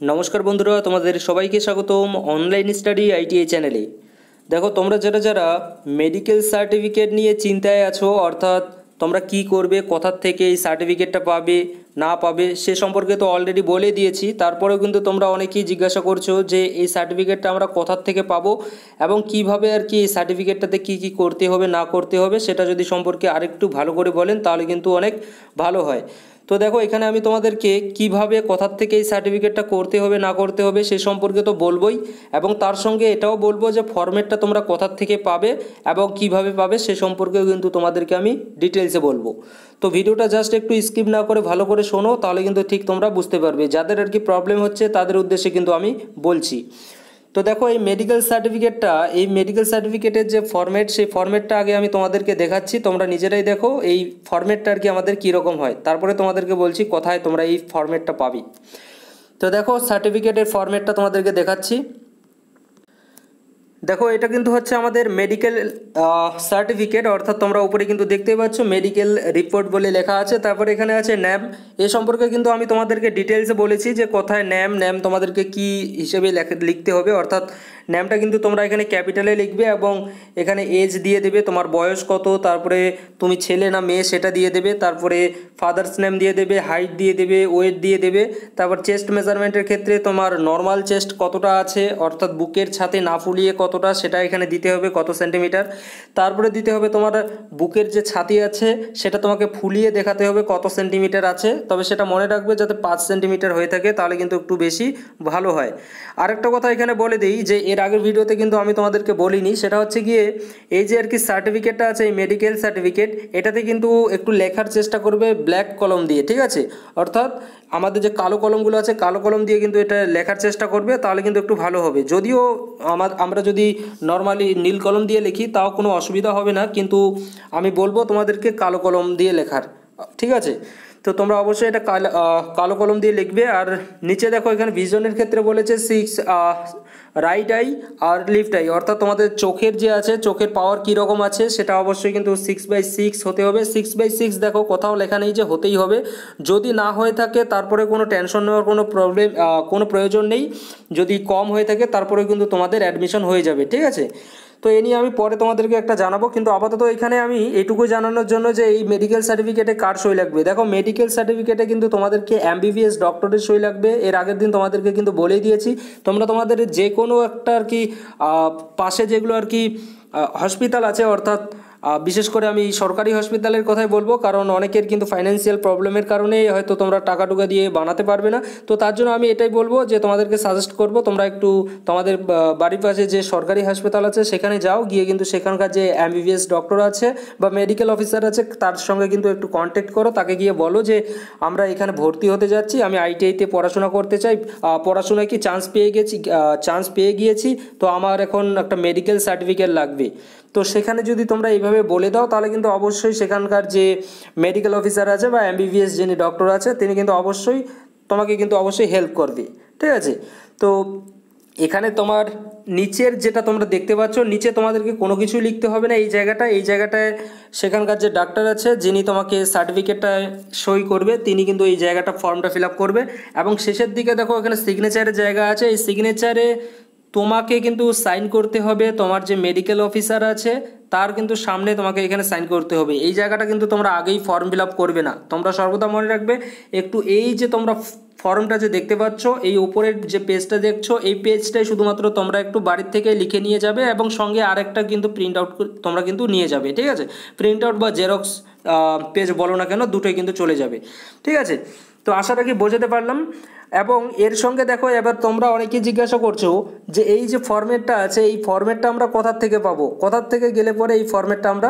নমস্কার বন্ধুরা, তোমাদের সবাইকে স্বাগতম অনলাইন স্টাডি আইটিআই চ্যানেলে। দেখো, তোমরা যারা মেডিকেল সার্টিফিকেট নিয়ে চিন্তায় আছো, অর্থাৎ তোমরা কি করবে, কোথা থেকে এই সার্টিফিকেটটা পাবে না পাবে সে সম্পর্কে তো অলরেডি বলে দিয়েছি। তারপরেও কিন্তু তোমরা অনেকেই জিজ্ঞাসা করছো যে এই সার্টিফিকেটটা আমরা কোথা থেকে পাবো এবং কিভাবে আর কি এই সার্টিফিকেটটাতে কি কি করতে হবে না করতে হবে সেটা যদি সম্পর্কে আরেকটু ভালো করে বলেন তাহলে কিন্তু অনেক ভালো হয়। তো দেখো, এখানে আমি তোমাদেরকে কিভাবে কোথার থেকে এই সার্টিফিকেটটা করতে হবে না করতে হবে সে সম্পর্কে তো বলবোই, এবং তার সঙ্গে এটাও বলবো যে ফরম্যাটটা তোমরা কোথার থেকে পাবে এবং কিভাবে পাবে সে সম্পর্কেও কিন্তু তোমাদেরকে আমি ডিটেলসে বলবো। তো ভিডিওটা জাস্ট একটু স্কিপ না করে ভালো করে শোনো, তাহলে কিন্তু ঠিক তোমরা বুঝতে পারবে। যাদের আর কি প্রবলেম হচ্ছে তাদের উদ্দেশ্যে কিন্তু আমি বলছি। তো দেখো, এই মেডিকেল সার্টিফিকেটের যে ফরম্যাট, সেই ফরম্যাটটা আগে আমি তোমাদেরকে দেখাচ্ছি, তোমরা নিজেরাই দেখো এই ফরম্যাটটা আর কি আমাদের কীরকম হয়, তারপরে তোমাদেরকে বলছি কোথায় তোমরা এই ফরম্যাটটা পাবি। তো দেখো, সার্টিফিকেটের ফরম্যাটটা তোমাদেরকে দেখাচ্ছি। দেখো, এটা কিন্তু হচ্ছে আমাদের মেডিকেল সার্টিফিকেট, অর্থাৎ তোমরা উপরে কিন্তু দেখতেই পাচ্ছ মেডিকেল রিপোর্ট বলে লেখা আছে। তারপরে এখানে আছে ন্যাম। এ সম্পর্কে কিন্তু আমি তোমাদেরকে ডিটেলসে বলেছি যে কোথায় ন্যাম তোমাদেরকে কি হিসেবে লিখতে হবে, অর্থাৎ ন্যামটা কিন্তু তোমরা এখানে ক্যাপিটালে লিখবে এবং এখানে এজ দিয়ে দেবে, তোমার বয়স কত, তারপরে তুমি ছেলে না মেয়ে সেটা দিয়ে দেবে, তারপরে ফাদার্স নেম দিয়ে দেবে, হাইট দিয়ে দেবে, ওয়েট দিয়ে দেবে। তারপর চেস্ট মেজারমেন্টের ক্ষেত্রে তোমার নর্মাল চেস্ট কতটা আছে, অর্থাৎ বুকের ছাতে না ফুলিয়ে কতটা সেটা এখানে দিতে হবে, কত সেন্টিমিটার। তারপরে দিতে হবে তোমার বুকের যে ছাতি আছে সেটা তোমাকে ফুলিয়ে দেখাতে হবে কত সেন্টিমিটার আছে, তবে সেটা মনে রাখবে যাতে 5 সেন্টিমিটার হয়ে থাকে, তাহলে কিন্তু একটু বেশি ভালো হয়। আরেকটা কথা এখানে বলে দিই যে এর আগের ভিডিওতে কিন্তু আমি তোমাদেরকে বলিনি, সেটা হচ্ছে গিয়ে এই যে আর কি সার্টিফিকেটটা আছে, এই মেডিকেল সার্টিফিকেট, এটাতে কিন্তু একটু লেখার চেষ্টা করবে ব্ল্যাক কলম দিয়ে, ঠিক আছে? অর্থাৎ আমাদের যে কালো কলমগুলো আছে, কালো কলম দিয়ে কিন্তু এটা লেখার চেষ্টা করবে, তাহলে কিন্তু একটু ভালো হবে। যদিও আমরা যদি নর্মালি নীল কলম দিয়ে লিখি তাও কোনো অসুবিধা হবে না, কিন্তু আমি বলবো তোমাদেরকে কালো কলম দিয়ে লেখার, ঠিক আছে? তো তোমরা অবশ্যই এটা কালো কলম দিয়ে লিখবে। আর নিচে দেখো, এখানে ভিশনের ক্ষেত্রে বলেছে 6 রাইট আই আর লেফট আই, অর্থাৎ তোমাদের চোখের যে আছে, চোখের পাওয়ার কীরকম আছে সেটা অবশ্যই কিন্তু 6/6 হতে হবে। 6/6 দেখো কোথাও লেখা নেই যে হতেই হবে, যদি না হয়ে থাকে তারপরে কোনো টেনশন নেওয়ার কোনো প্রয়োজন নেই। যদি কম হয়ে থাকে তারপরে কিন্তু তোমাদের অ্যাডমিশন হয়ে যাবে, ঠিক আছে? তো এ নিয়ে আমি পরে তোমাদেরকে একটা জানাবো, কিন্তু আপাতত এখানে আমি এটুকু জানানোর জন্য যে এই মেডিকেল সার্টিফিকেটে কার সই লাগবে। দেখো, মেডিকেল সার্টিফিকেটে কিন্তু তোমাদেরকে MBBS ডক্টরের সই লাগবে। এর আগের দিন তোমাদেরকে কিন্তু বলেই দিয়েছি, তোমরা তোমাদের যে কোনো একটা আর কি পাশে যেগুলো আর কি হসপিটাল আছে, অর্থাৎ বিশেষ করে আমি সরকারি হসপিটালের কথাই বলবো, কারণ অনেকের কিন্তু ফাইন্যান্সিয়াল প্রবলেমের কারণে হয়তো তোমরা টাকা টুকা দিয়ে বানাতে পারবে না। তো তার জন্য আমি এটাই বলবো যে তোমাদেরকে সাজেস্ট করব তোমরা একটু তোমাদের বাড়ির পাশে যে সরকারি হাসপাতাল আছে সেখানে যাও, গিয়ে কিন্তু সেখানকার যে MBBS ডক্টর আছে বা মেডিকেল অফিসার আছে তার সঙ্গে কিন্তু একটু কন্ট্যাক্ট করো, তাকে গিয়ে বলো যে আমরা এখানে ভর্তি হতে যাচ্ছি, আমি ITIতে পড়াশোনা করতে চাই, পড়াশোনায় কি চান্স পেয়ে গিয়েছি, তো আমার এখন একটা মেডিকেল সার্টিফিকেট লাগবে। তো সেখানে যদি তোমরা এইভাবে বলে দাও তাহলে কিন্তু অবশ্যই সেখানকার যে মেডিকেল অফিসার আছে বা MBBS যিনি ডক্টর আছে তিনি কিন্তু তোমাকে কিন্তু অবশ্যই হেল্প করবে, ঠিক আছে? তো এখানে তোমার নিচের যেটা তোমরা দেখতে পাচ্ছ, নিচে তোমাদেরকে কোনো কিছু লিখতে হবে না। এই জায়গাটায় সেখানকার যে ডাক্তার আছে যিনি তোমাকে সার্টিফিকেটটা সই করবে তিনি কিন্তু এই জায়গাটা ফর্মটা ফিল আপ করবে, এবং শেষের দিকে দেখো এখানে সিগনেচারের জায়গা আছে। এই সিগনেচারে তোমাকে কিন্তু সাইন করতে হবে, তোমার যে মেডিকেল অফিসার আছে তার কিন্তু সামনে তোমাকে এখানে সাইন করতে হবে। এই জায়গাটা কিন্তু তোমরা আগেই ফর্ম ফিল আপ করবে না, তোমরা সর্বদা মনে রাখবে একটু এই যে তোমরা ফর্মটা যে দেখতে পাচ্ছ, এই উপরের যে পেজটা দেখছো, এই পেজটাই শুধুমাত্র তোমরা একটু বাড়ির থেকে লিখে নিয়ে যাবে এবং সঙ্গে আরেকটা কিন্তু প্রিন্ট আউট তোমরা কিন্তু নিয়ে যাবে, ঠিক আছে? প্রিন্ট আউট বা জেরক্স পেজ বলো না কেন, দুটোই কিন্তু চলে যাবে, ঠিক আছে? তো আশা রাখি বোঝাতে পারলাম। এবং এর সঙ্গে দেখো, এবার তোমরা অনেকেই জিজ্ঞাসা করছো যে এই যে ফরম্যাটটা আছে, এই ফরম্যাটটা আমরা কোথার থেকে পাবো, কোথার থেকে গেলে পরে এই ফরম্যাটটা আমরা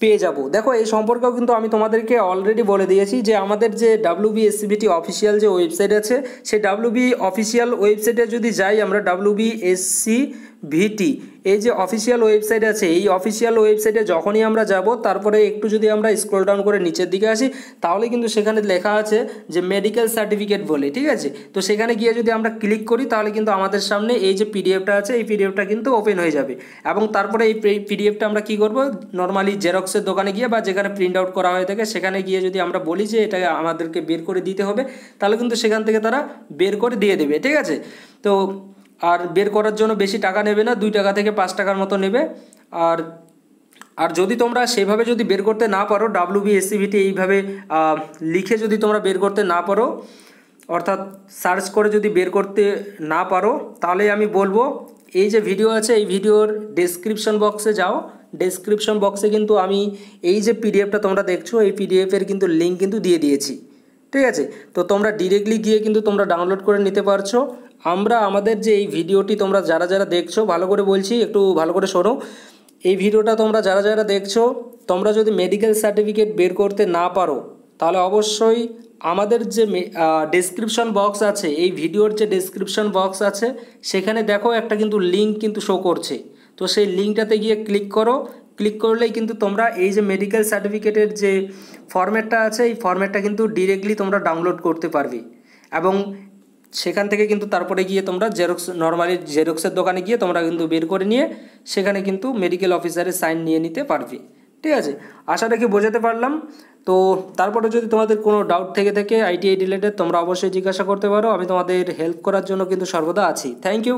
পেয়ে যাব। দেখো, এই সম্পর্কেও কিন্তু আমি তোমাদেরকে অলরেডি বলে দিয়েছি যে আমাদের যে WBSCVT অফিসিয়াল যে ওয়েবসাইট আছে, সেই WB অফিসিয়াল ওয়েবসাইটে যদি যাই আমরা, WBSCVT এই যে অফিসিয়াল ওয়েবসাইট আছে, এই অফিসিয়াল ওয়েবসাইটে যখনই আমরা যাব তারপরে একটু যদি আমরা স্ক্রল ডাউন করে নিচের দিকে আসি তাহলে কিন্তু সেখানে লেখা আছে যে মেডিকেল সার্টিফিকেট বলে, ঠিক আছে। তো সেখানে গিয়ে যদি আমরা ক্লিক করি তাহলে কিন্তু আমাদের সামনে এই যে পিডিএফটা আছে এই পিডিএফটা কিন্তু ওপেন হয়ে যাবে। এবং তারপরে এই পিডিএফটা আমরা কি করব, নর্মালি জেরক্সের দোকানে গিয়ে বা যেখানে প্রিন্ট আউট করা হয়ে থাকে সেখানে গিয়ে যদি আমরা বলি যে এটা আমাদেরকে বের করে দিতে হবে তাহলে কিন্তু সেখান থেকে তারা বের করে দিয়ে দেবে, ঠিক আছে। তো আর বের করার জন্য বেশি টাকা নেবে না, 2 টাকা থেকে 5 টাকার মতো নেবে। আর আর যদি তোমরা সেভাবে যদি বের করতে না পারো, WBSCVT এইভাবে লিখে যদি তোমরা বের করতে না পারো, অর্থাৎ সার্চ করে যদি বের করতে না পারো, তাহলে আমি বলবো এই যে ভিডিও আছে এই ভিডিওর ডেসক্রিপশন বক্সে যাও। ডেসক্রিপশন বক্সে কিন্তু আমি এই যে পিডিএফটা তোমরা দেখছো এই পিডিএফের কিন্তু লিঙ্ক কিন্তু দিয়ে দিয়েছি, ঠিক আছে। তো তোমরা ডিরেক্টলি গিয়ে কিন্তু তোমরা ডাউনলোড করে নিতে পারছো। আমরা আমাদের যে এই ভিডিওটি তোমরা যারা যারা দেখছো, ভালো করে বলছি, একটু ভালো করে শোনো। এই ভিডিওটা তোমরা যারা যারা দেখছো, তোমরা যদি মেডিকেল সার্টিফিকেট বের করতে না পারো তাহলে অবশ্যই আমাদের যে ডেসক্রিপশন বক্স আছে, এই ভিডিওর যে ডেসক্রিপশন বক্স আছে সেখানে দেখো একটা কিন্তু লিঙ্ক কিন্তু শো করছে। তো সেই লিঙ্কটাতে গিয়ে ক্লিক করো, ক্লিক করলেই কিন্তু তোমরা এই যে মেডিকেল সার্টিফিকেটের যে ফরম্যাটটা আছে এই ফরম্যাটটা কিন্তু ডিরেক্টলি তোমরা ডাউনলোড করতে পারবে। এবং সেখান থেকে কিন্তু তারপরে গিয়ে তোমরা নর্মালি জেরক্সের দোকানে গিয়ে তোমরা কিন্তু বের করে নিয়ে সেখানে কিন্তু মেডিকেল অফিসারের সাইন নিয়ে নিতে পারবে, ঠিক আছে। আশা রাখি বোঝাতে পারলাম। তো তারপরে যদি তোমাদের কোনো ডাউট থেকে থাকে ITI রিলেটেড তোমরা অবশ্যই জিজ্ঞাসা করতে পারো, আমি তোমাদের হেল্প করার জন্য কিন্তু সর্বদা আছি। Thank you.